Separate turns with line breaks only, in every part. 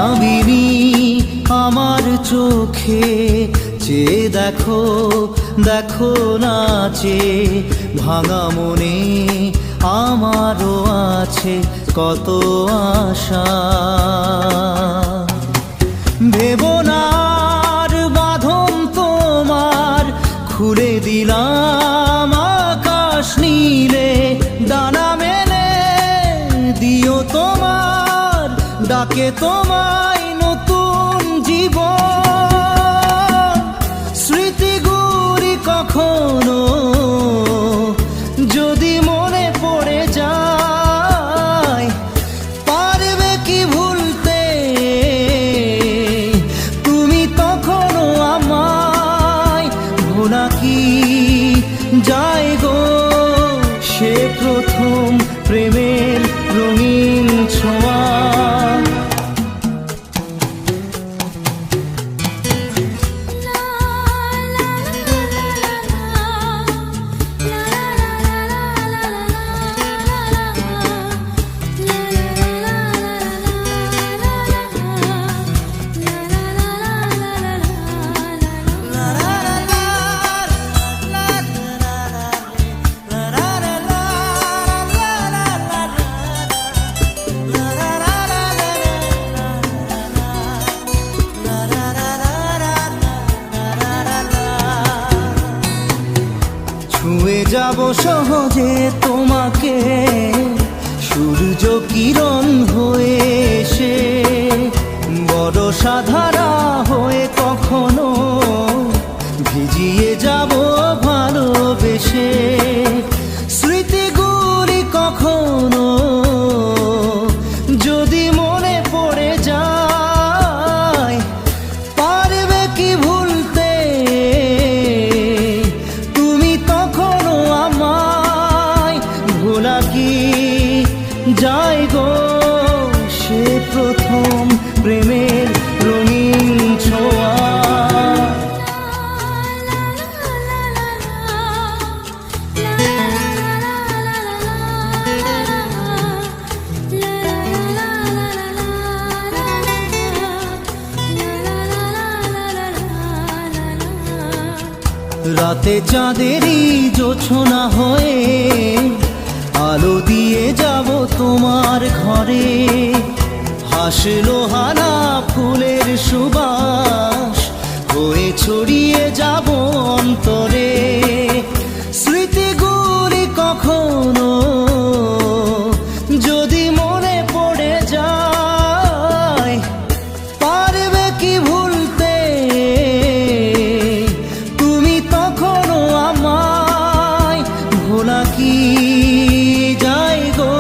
মায়াবিনী আমার চোখে চেয়ে দেখো দেখো নাচে ভাঙা মনে আমারও আছে কত আশা। ভেবনার বাঁধন তোমার খুলে দিলাম আকাশ নীলে, ডানা মেলে দিও তোমার ডাকে তোমায় নতুন জীবন। স্মৃতিগুলি কখনো যদি মনে পড়ে যায়, পারবে কি ভুলতে তুমি তখনও আমায়? ভোলা কি যায় গো সে প্রথম প্রেমের রঙিন ছোঁয়া। ছুঁয়ে যাব সহজে তোমাকে সূর্য কিরণ হয়ে এসে, বর্ষা ধারা হয়ে কখনো ভিজিয়ে যাব ভালোবেসে। স্মৃতিগুলি কখনো যদি মনে পড়ে যায়, পারবে কি ভুলতে তুমি তখনও আমায়? ভোলা কি যায় গো সে প্রথম প্রেমের রঙিন ছোঁয়া। রাতে চাঁদেরই জোছনা হয়ে আলো দিয়ে যাব তোমার ঘরে, হাসলো হানা ফুলের সুবাস হয়ে ছড়িয়ে যাব অন্তরে। স্মৃতিগুলি কখনো যদি মনে পড়ে যায়, পারবে কি ভুলতে তুমি তখনও আমায়? ভোলা কি যায় গো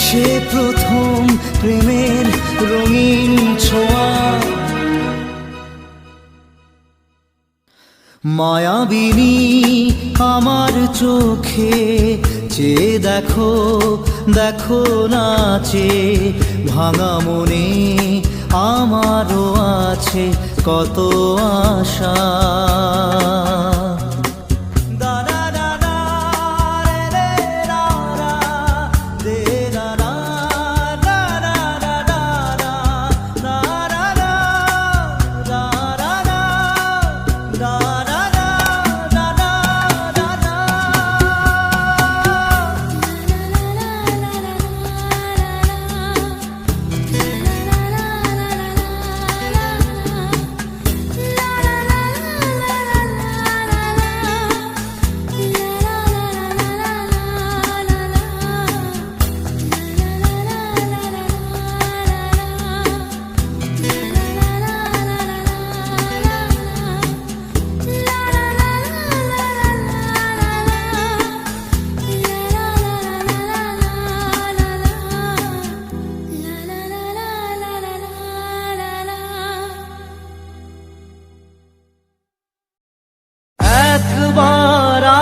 সে প্রথম প্রেমের রঙিন ছোঁয়া। মায়াবিনী আমার চোখে চেয়ে দেখো দেখো নাচে ভাঙা মনে আমারও আছে কত আশা।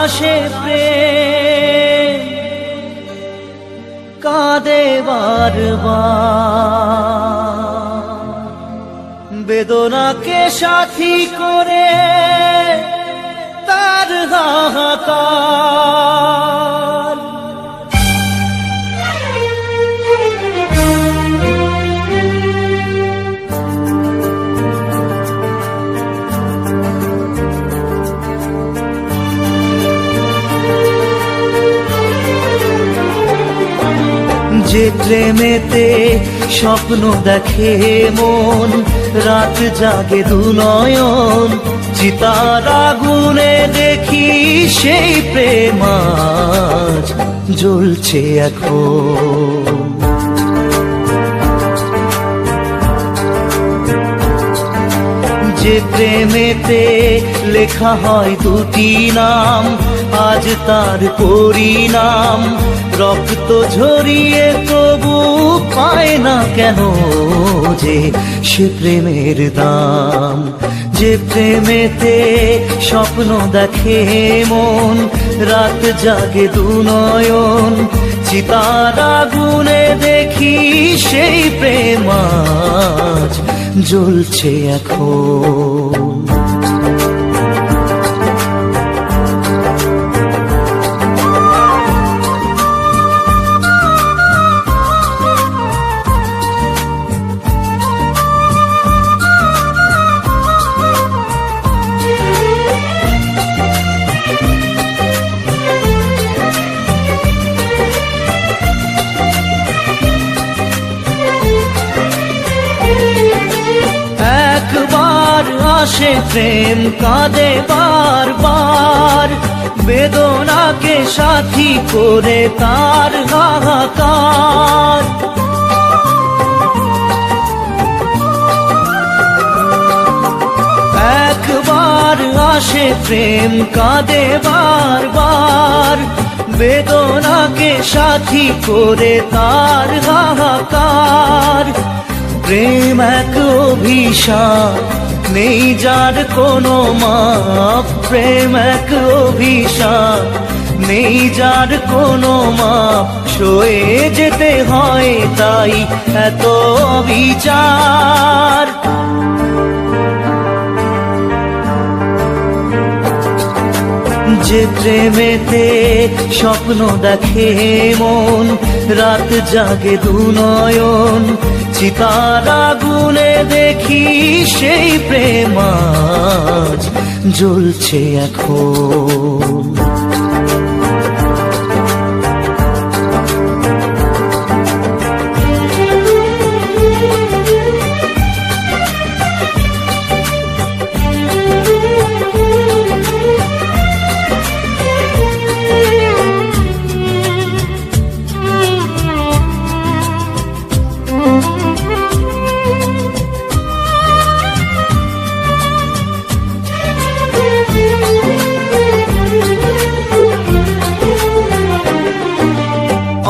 আসে প্রেম কাঁদে বারবার, বেদনাকে সাথী করে তার হাহাকার। যে প্রেমেতে স্বপ্ন দেখে মন, রাত জাগে দু নয়ন, চিতার আগুনে দেখি সেই প্রেম আজ জ্বলছে এখন। যে প্রেমেতে লেখা হয় দুটি নাম, আজ তার পরিণাম রক্ত ঝরিয়ে তবু পায় না কেন যে সে প্রেমের দাম। যে প্রেমেতে স্বপ্ন দেখে মন, রাত জাগে দু নয়ন, চিতার আগুনে দেখি সেই প্রেম আজ জ্বলছে এখন। একবার আসে প্রেম কাঁদে বারবার, বেদনাকে সাথী করে তার হাহাকার। একবার আসে প্রেম কাঁদে বারবার, বেদনাকে সাথী করে তার হাহাকার। প্রেম এক অভিশাপ, নেই যার কোনো মাপ। প্রেম এক অভিশাপ, নেই যার কোনো মাপ। সয়ে যেতে হয় তাই এত বিচার। যে প্রেমেতে স্বপ্ন দেখে মন, রাত জাগে দু নয়ন, চিতার আগুনে দেখি সেই প্রেম আজ জ্বলছে এখন।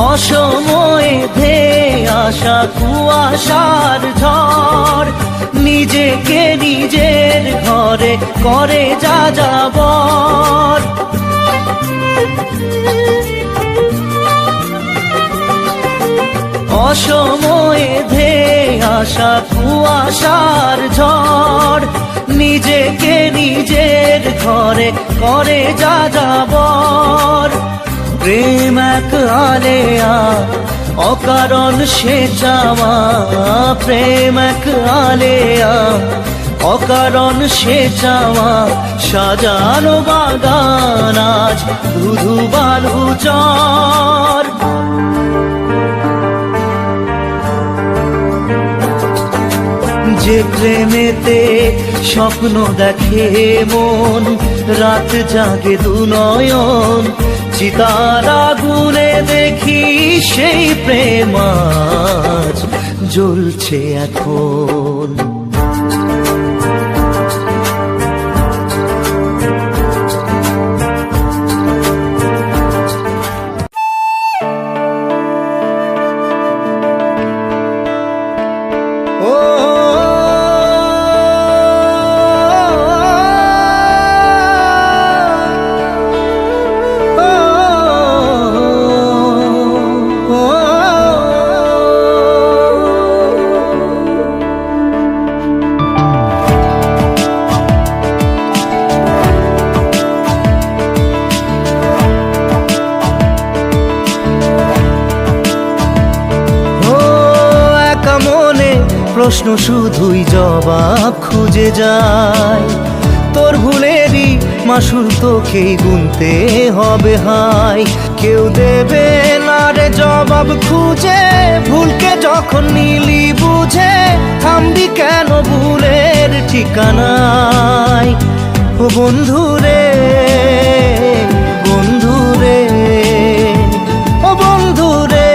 অসময়ে ধেয়ে আসা কুয়াশার ঝড়, নিজেকে নিজের ঘরে করে যা যাবর। অসময়ে ধেয়ে আসা কুয়াশার ঝড়, নিজেকে নিজের ঘরে করে যা যাবর। প্রেম এক আলেয়া, অকারণ সে চাওয়া। প্রেম এক আলেয়া, অকারণ সে চাওয়া। সাজানো বাগান আজ ধুধু বালু চর। যে প্রেমেতে স্বপ্ন দেখে মন, রাত জাগে দু নয়ন, চিতার আগুনে দেখি সেই প্রেম আজ জ্বলছে এখন। প্রশ্ন শুধুই জবাব খুঁজে যায়। তোর ভুলেরই মাসুল তোকেই গুনতে হবে হায়। কেউ দেবে না রে জবাব খুঁজে ও বন্ধু রে, বন্ধু রে, ও বন্ধু রে।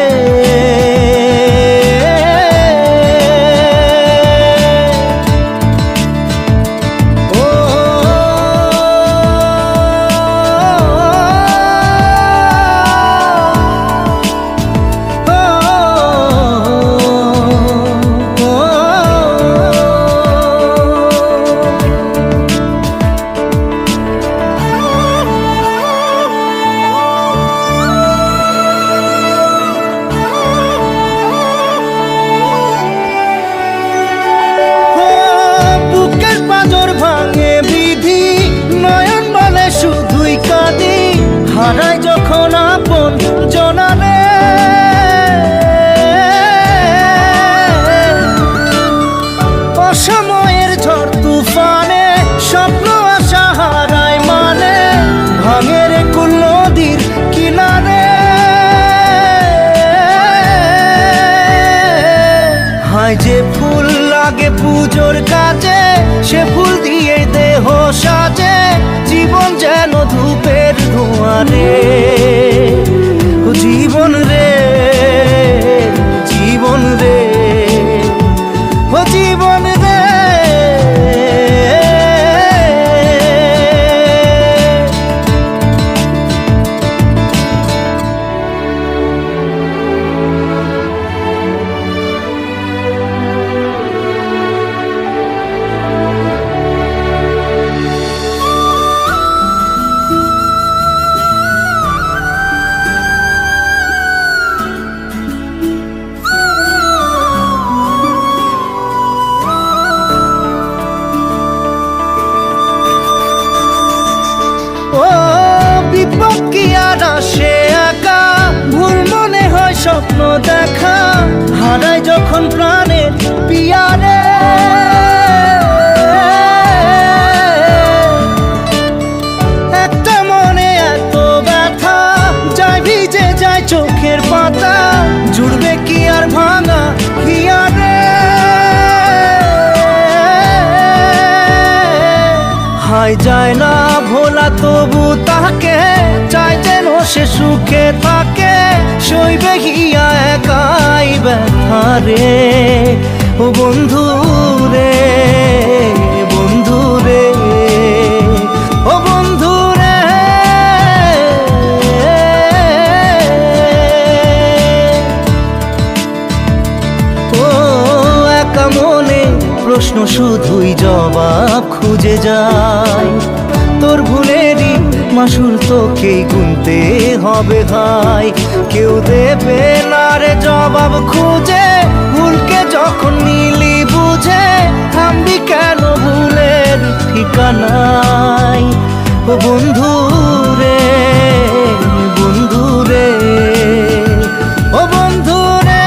হারাই যখন আপন জনারে, অসময়ের ঝড় তুফানে স্বপ্ন আশা হারায় মানে, ভাঙের কুল নদীর কিনারে। হায় যে ফুল লাগে পুজোর কাজে, সে ফুল দিয়ে দেহ সাজে, জীবন যেন ধূপের ধোঁয়ারে। ও জীবন রে, জীবন রে, ও জীবন রে। ও বিপদ কি আর আসে একা, ভুল মনে হয় স্বপ্ন দেখা, হারাই যখন প্রাণের পিয়ারে। একটা মনে এত ব্যথা, যায় ভিজে যায় চোখের পাতা, জুড়বে কি আর ভাঙা হিয়ারে। হায় যায় না ভোলা তবু তাকে, চাই যেন সে সুখে থাকে, সইবে হিয়া একাই ব্যথা রে। ও বন্ধু রে, বন্ধু রে, ও বন্ধু রে। ও একা মনে প্রশ্ন শুধুই জবাব খুঁজে যায়, তোর ভুলেরই মাসুল তোকেই গুনতে হবে ভাই। কেউ দেবে না রে জবাব খুঁজে, ভুলকে যখন নিলি বুঝে, থামবি কেন ভুলের ঠিকানায়। ও বন্ধু রে, বন্ধু রে, ও বন্ধু রে।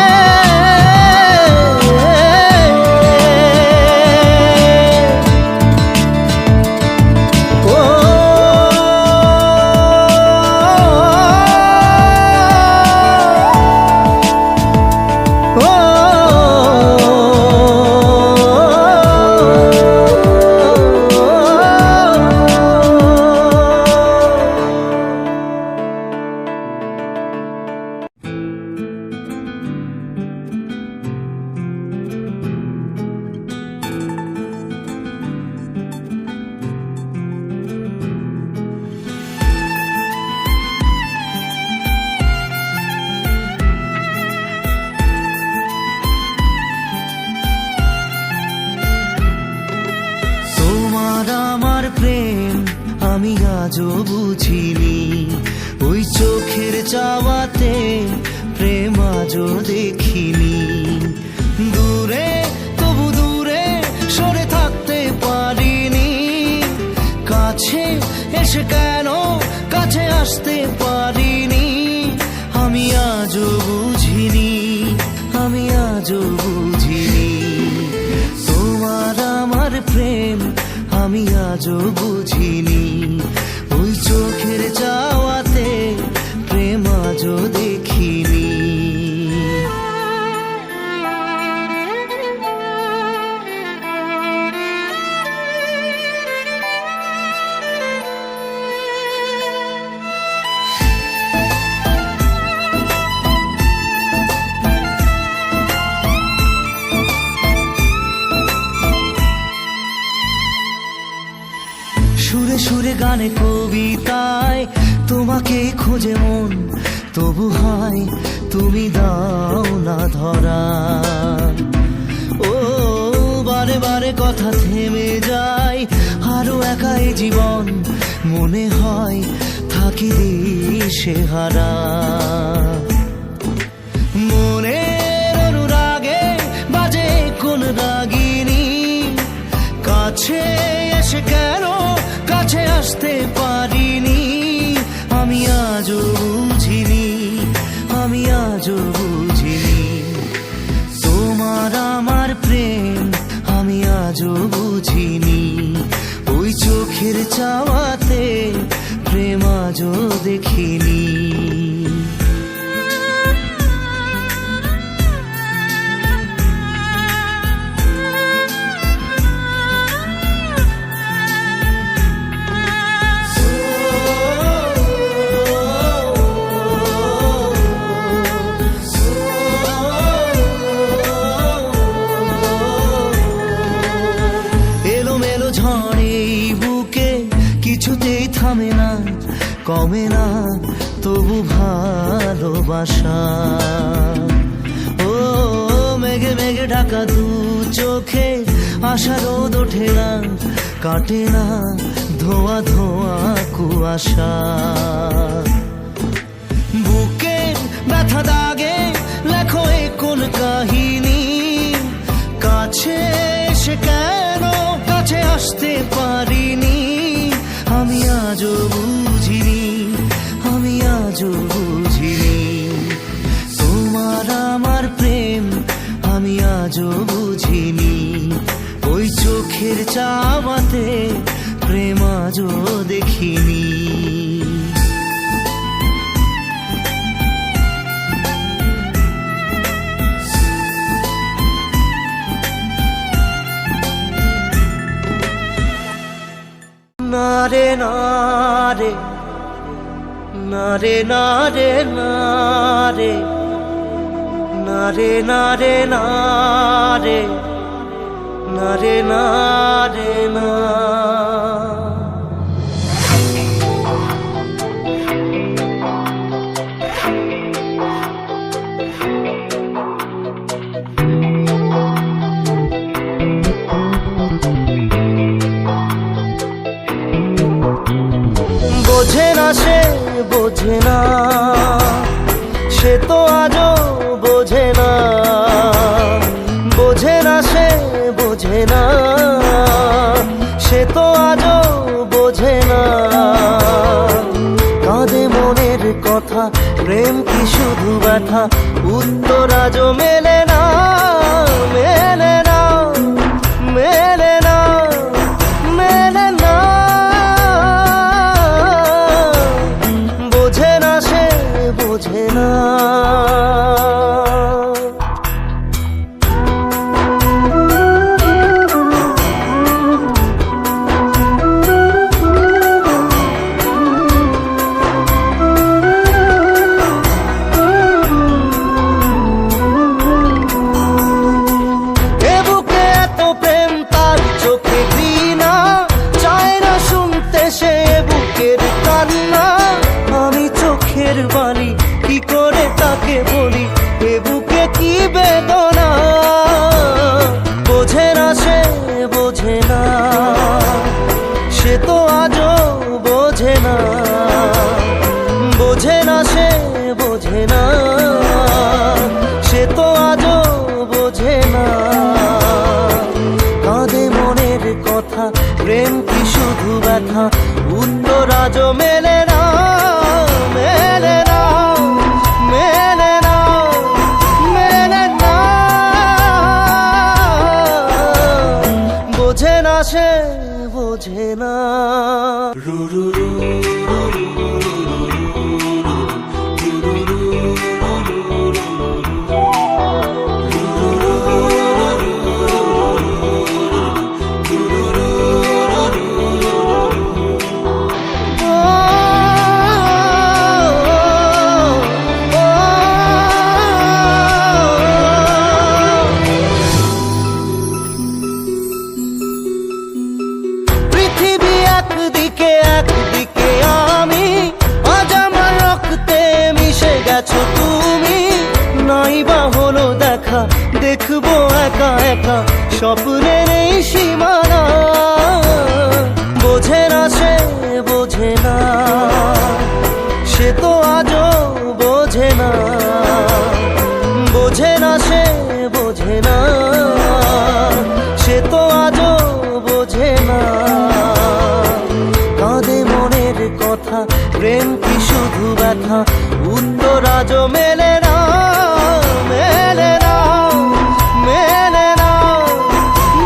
আমি আজও বুঝিনি, ওই চোখের চাওয়াতে প্রেম আজও দেখিনি। দূরে তবু দূরে সরে থাকতে পারিনি, কাছে এসে কেন কাছে আসতে পারিনি। আমি আজও বুঝিনি, আমি আজও বুঝিনি, তোমার আমার প্রেম আমি আজও বুঝিনি। ওই চোখের চাওয়াতে প্রেম আজও দেখিনি। গানে কবিতায় তোমাকে খোঁজে মন, তবু হয় তুমি দাও না ধরা। ও বারে বারে কথা থেমে যায়, আরো একাই জীবন মনে হয় থাকি দিশে হারা। মনের অনুরাগে বাজে কোন রাগিনী, কাছে এসে কেন কাছে আসতে পারিনি। আমি আজও বুঝিনি, আমি আজও বুঝিনি তোমার আমার প্রেম, আমি আজও বুঝিনি। ওই চোখের চাওয়াতে প্রেম আজও দেখিনি। কিছুতেই থামে না, কমে না তবু ভালোবাসা। ও মেঘে মেঘে ঢাকা দু চোখে আশা রোদ ওঠে না, কাটে না ধোয়া ধোয়া কুয়াশা। বুকে ব্যথা দাগে লেখো এ কোন কাহিনী, কাছে এসে কেন কাছে আসতে পারিনি। আমি আজও বুঝিনি, আমি আজও বুঝিনি তোমার আমার প্রেম, আমি আজও বুঝিনি। ওই চোখের চাওয়াতে প্রেম আজও দেখিনি। নারে নারে নারে নারে নারে নারে নারে নারে নারে নারে না। বোঝে না সে বোঝে না, সে তো আজও বোঝে না। বোঝে না সে বোঝে না, সে তো আজও বোঝে না। কাঁদে মনের কথা, প্রেম কি শুধু ব্যথা, উত্তর আজও মেলে না, মেলে না, মেলে না, মেলে না। বোঝে না সে বোঝে না। বাণী কি করে তাকে বলি, এ বুকে কি বেদনা। বোঝে না সে বোঝে না, সে তো আজও বোঝে না। বোঝে না সে বোঝে না, সে তো আজও বোঝে না। কাঁদে মনের কথা, প্রেম কি শুধু ব্যথা, উত্তর আজও মেলে না, মেলে না, মেলে না, মেলে না। বোঝে না সে বোঝে না। পৃথিবী নাই বা হলো দেখা, দেখবো একা একা স্বপ্নের এই সীমানা। বোঝে না সে বোঝে না, সে তো আজও বোঝে না। বোঝে না সে বোঝে না, সে তো আজও বোঝে না। কাঁদে মনের কথা, প্রেম কি শুধু ব্যথা, উত্তর আজও মেলে না, মেলে না, মেলে না,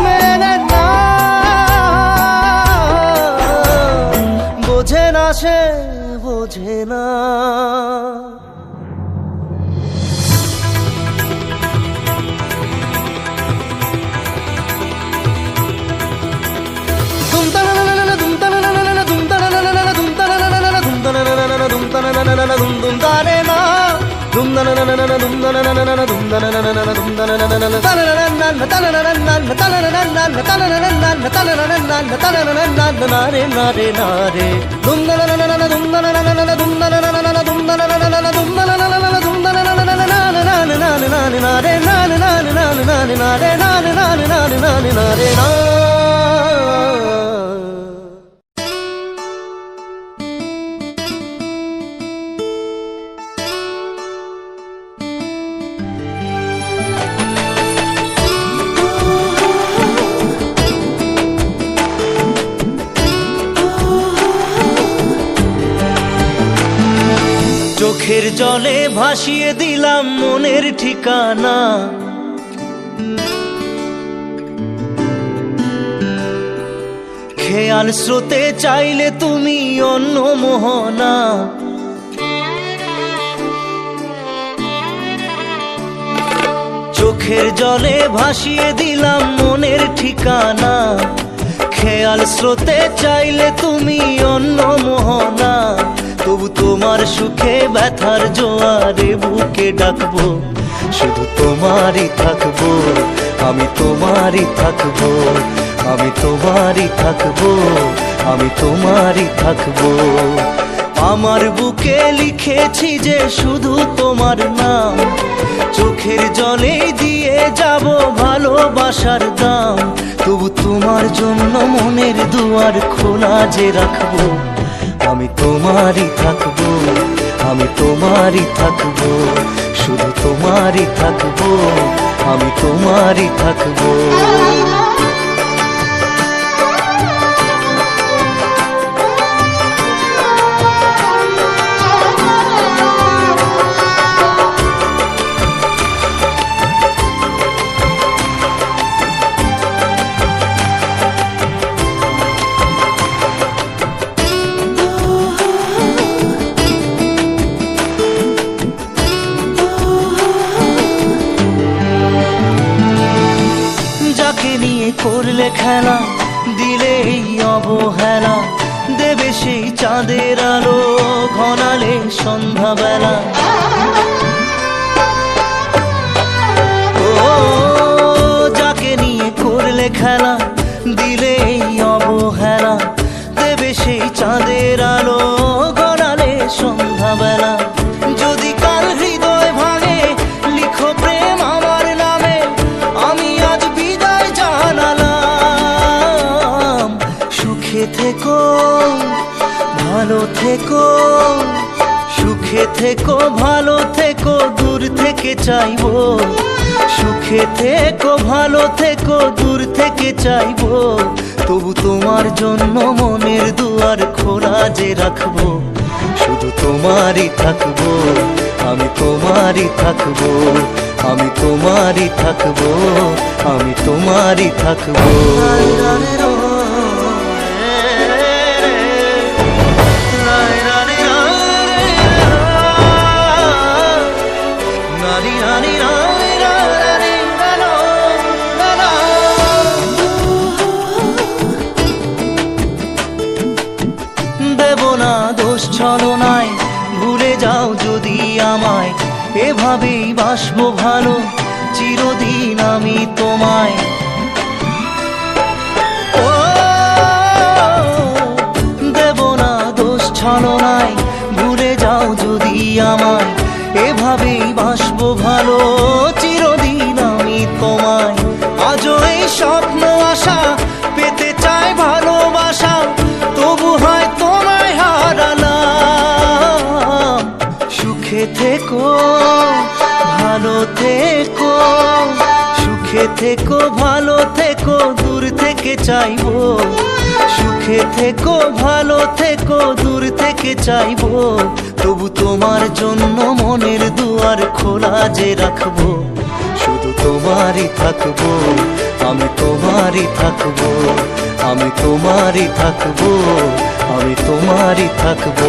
মেলে না। বোঝে না সে বোঝে না। চোখের জলে ভাসিয়ে দিলাম মনের ঠিকানা। খেয়াল স্রোতে চাইলে তুমি অন্য মোহনা। চোখের জলে ভাসিয়ে দিলাম মনের ঠিকানা। খেয়াল স্রোতে চাইলে তুমি অন্য মোহনা। তবু তোমার সুখে ব্যথার জোয়ারে বুকে ডাকবো, শুধু তোমারই থাকবো, আমি তোমারই থাকবো, আমি তোমারই থাকবো, আমি তোমারই থাকবো। আমার বুকে লিখেছি যে শুধু তোমার নাম, চোখের জলে দিয়ে যাব ভালোবাসার দাম। তবু তোমার জন্য মনের দুয়ার খোলা যে রাখবো, আমি তোমারই থাকবো, আমি তোমারই থাকবো, শুধু তোমারই থাকবো, আমি তোমারই থাকবো। করলে খেলা, দিলে এই অবহেলা, দেবে সেই চাঁদের আলো ঘনালে সন্ধ্যাবেলা। ও যাকে নিয়ে করলে খেলা, দিলে এই অবহেলা, দেবে সেই চাঁদের আলো ঘনালে সন্ধ্যাবেলা। যদি কাল হৃদয় ভাঙে লিখো প্রেম আমার নামে, আমি আজ বিদায় জানালাম। সুখে থেকো ভালো থেকো, সুখে থেকো ভালো থেকো, দূর থেকে চাইবো। সুখে থেকো ভালো থেকো, দূর থেকে চাইবো। তবু তোমার জন্য মনের দুয়ার খোলা যে রাখবো, শুধু তোমারই থাকবো, আমি তোমারই থাকবো, আমি তোমারই থাকবো, আমি তোমারই থাকবো। দেব না দোষ ছলনায়, ভুলে যাও যদি আমায়। এভাবেই বাসবো ভালো চিরদিন আমি তোমায়। ও দেব না দোষ ছলনায়, ভুলে যাও যদি আমায়। এভাবেই বাসবো ভালো ভালো থেকো, সুখে থেকো, ভালো থেকো, দূর থেকে চাইবো। সুখে থেকো, ভালো থেকো, দূর থেকে চাইবো। তবু তোমার জন্য মনের দুয়ার খোলা যে রাখবো। শুধু তোমারই থাকবো, আমি তোমারই থাকবো, আমি তোমারই থাকবো, আমি তোমারই থাকবো।